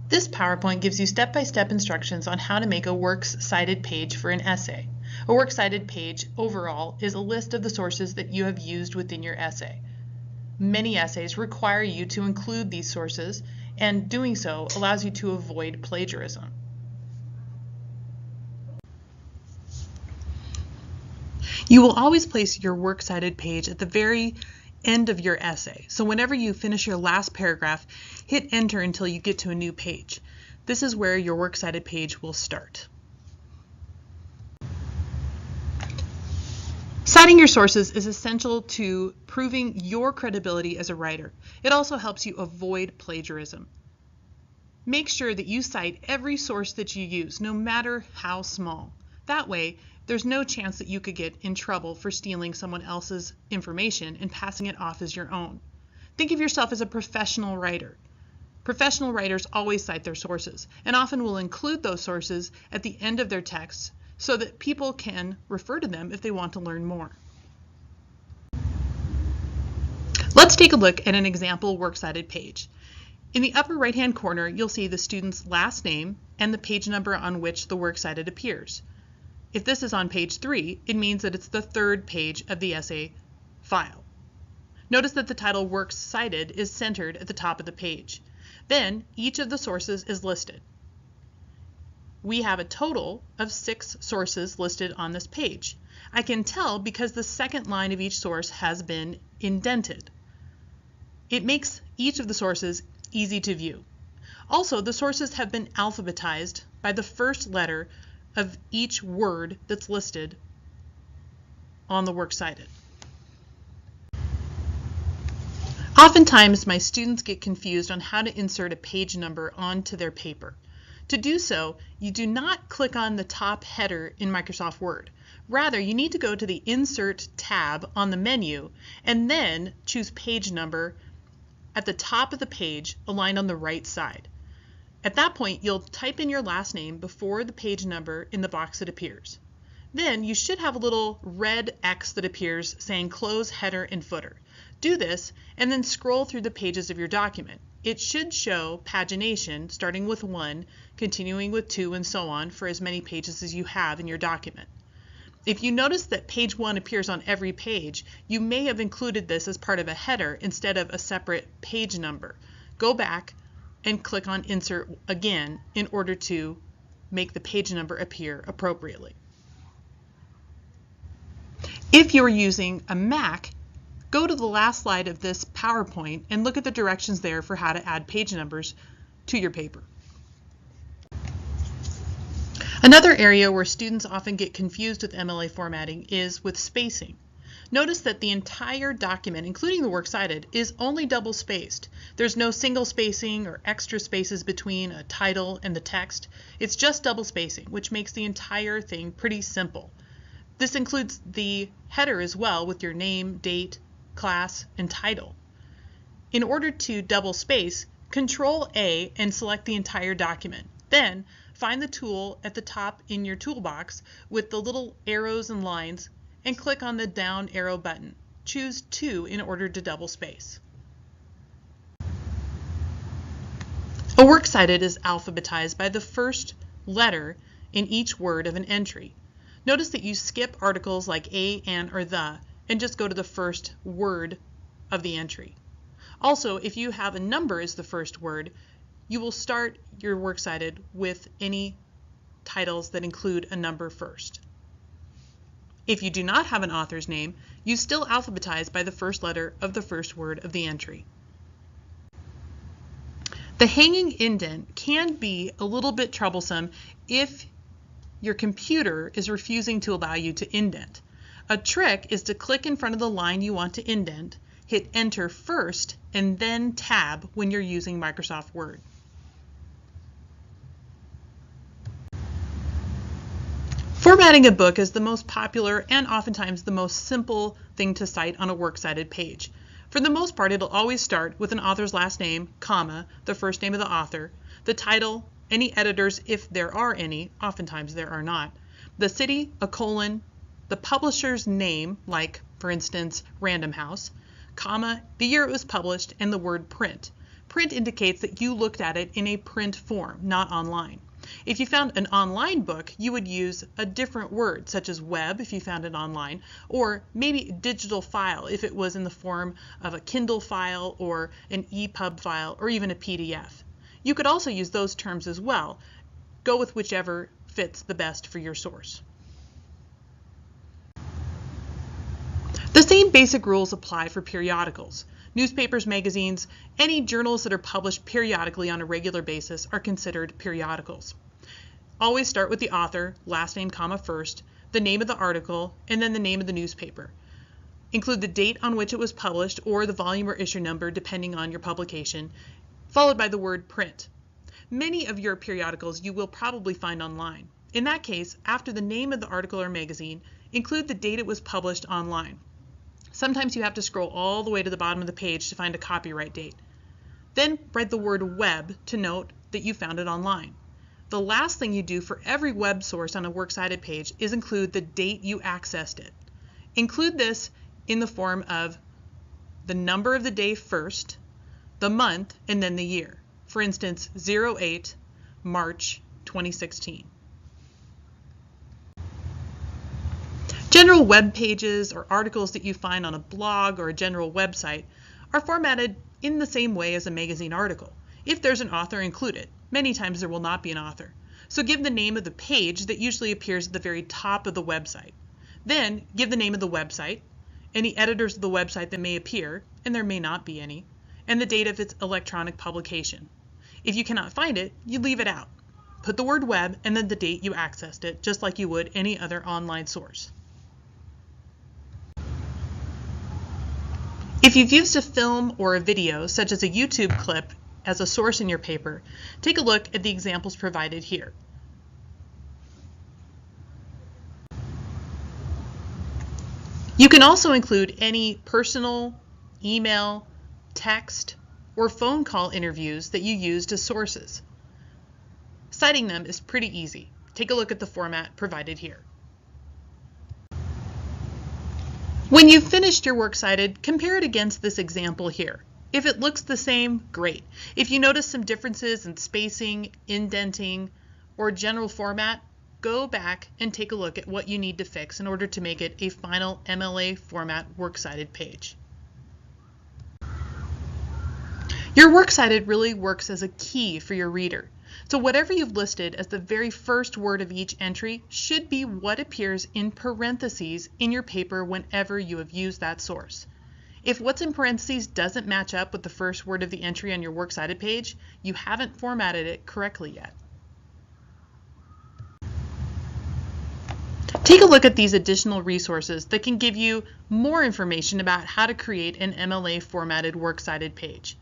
This PowerPoint gives you step-by-step instructions on how to make a works cited page for an essay. A works cited page overall is a list of the sources that you have used within your essay. Many essays require you to include these sources, and doing so allows you to avoid plagiarism. You will always place your works cited page at the very end of your essay. So whenever you finish your last paragraph, hit enter until you get to a new page. This is where your works cited page will start. Citing your sources is essential to proving your credibility as a writer. It also helps you avoid plagiarism. Make sure that you cite every source that you use, no matter how small. That way, there's no chance that you could get in trouble for stealing someone else's information and passing it off as your own. Think of yourself as a professional writer. Professional writers always cite their sources and often will include those sources at the end of their texts so that people can refer to them if they want to learn more. Let's take a look at an example works cited page. In the upper right-hand corner, you'll see the student's last name and the page number on which the works cited appears. If this is on page 3, it means that it's the third page of the essay file. Notice that the title Works Cited is centered at the top of the page. Then each of the sources is listed. We have a total of 6 sources listed on this page. I can tell because the second line of each source has been indented. It makes each of the sources easy to view. Also, the sources have been alphabetized by the first letter of each word that's listed on the works cited. Oftentimes, my students get confused on how to insert a page number onto their paper. To do so, you do not click on the top header in Microsoft Word. Rather, you need to go to the Insert tab on the menu and then choose Page Number at the top of the page, aligned on the right side. At that point, you'll type in your last name before the page number in the box that appears. Then you should have a little red X that appears saying Close Header and Footer. Do this and then scroll through the pages of your document. It should show pagination starting with 1, continuing with 2, and so on for as many pages as you have in your document. If you notice that page 1 appears on every page, you may have included this as part of a header instead of a separate page number. Go back and click on Insert again in order to make the page number appear appropriately. If you're using a Mac, go to the last slide of this PowerPoint and look at the directions there for how to add page numbers to your paper. Another area where students often get confused with MLA formatting is with spacing. Notice that the entire document, including the works cited, is only double spaced. There's no single spacing or extra spaces between a title and the text. It's just double spacing, which makes the entire thing pretty simple. This includes the header as well, with your name, date, class, and title. In order to double space, Control A and select the entire document. Then find the tool at the top in your toolbox with the little arrows and lines and click on the down arrow button. Choose 2 in order to double space. A works cited is alphabetized by the first letter in each word of an entry. Notice that you skip articles like a, an, or the and just go to the first word of the entry. Also, if you have a number as the first word, you will start your works cited with any titles that include a number first. If you do not have an author's name, you still alphabetize by the first letter of the first word of the entry. The hanging indent can be a little bit troublesome if your computer is refusing to allow you to indent. A trick is to click in front of the line you want to indent, hit Enter first, and then Tab when you're using Microsoft Word. Formatting a book is the most popular and oftentimes the most simple thing to cite on a works cited page. For the most part, it'll always start with an author's last name, comma, the first name of the author, the title, any editors if there are any, oftentimes there are not, the city, a colon, the publisher's name, like, for instance, Random House, comma, the year it was published, and the word print. Print indicates that you looked at it in a print form, not online. If you found an online book, you would use a different word, such as web if you found it online, or maybe digital file if it was in the form of a Kindle file or an EPUB file or even a PDF. You could also use those terms as well. Go with whichever fits the best for your source. The same basic rules apply for periodicals. Newspapers, magazines, any journals that are published periodically on a regular basis are considered periodicals. Always start with the author, last name, comma, first, the name of the article, and then the name of the newspaper. Include the date on which it was published or the volume or issue number depending on your publication, followed by the word print. Many of your periodicals you will probably find online. In that case, after the name of the article or magazine, include the date it was published online. Sometimes you have to scroll all the way to the bottom of the page to find a copyright date. Then write the word web to note that you found it online. The last thing you do for every web source on a works cited page is include the date you accessed it. Include this in the form of the number of the day first, the month, and then the year. For instance, 08 March 2016. General web pages or articles that you find on a blog or a general website are formatted in the same way as a magazine article. If there's an author included, many times there will not be an author. So give the name of the page that usually appears at the very top of the website. Then give the name of the website, any editors of the website that may appear, and there may not be any, and the date of its electronic publication. If you cannot find it, you leave it out. Put the word web and then the date you accessed it, just like you would any other online source. If you've used a film or a video, such as a YouTube clip, as a source in your paper, take a look at the examples provided here. You can also include any personal, email, text, or phone call interviews that you used as sources. Citing them is pretty easy. Take a look at the format provided here. When you've finished your works cited, compare it against this example here. If it looks the same, great. If you notice some differences in spacing, indenting, or general format, go back and take a look at what you need to fix in order to make it a final MLA format works cited page. Your works cited really works as a key for your reader. So whatever you've listed as the very first word of each entry should be what appears in parentheses in your paper whenever you have used that source. If what's in parentheses doesn't match up with the first word of the entry on your works cited page, you haven't formatted it correctly yet. Take a look at these additional resources that can give you more information about how to create an MLA formatted works cited page.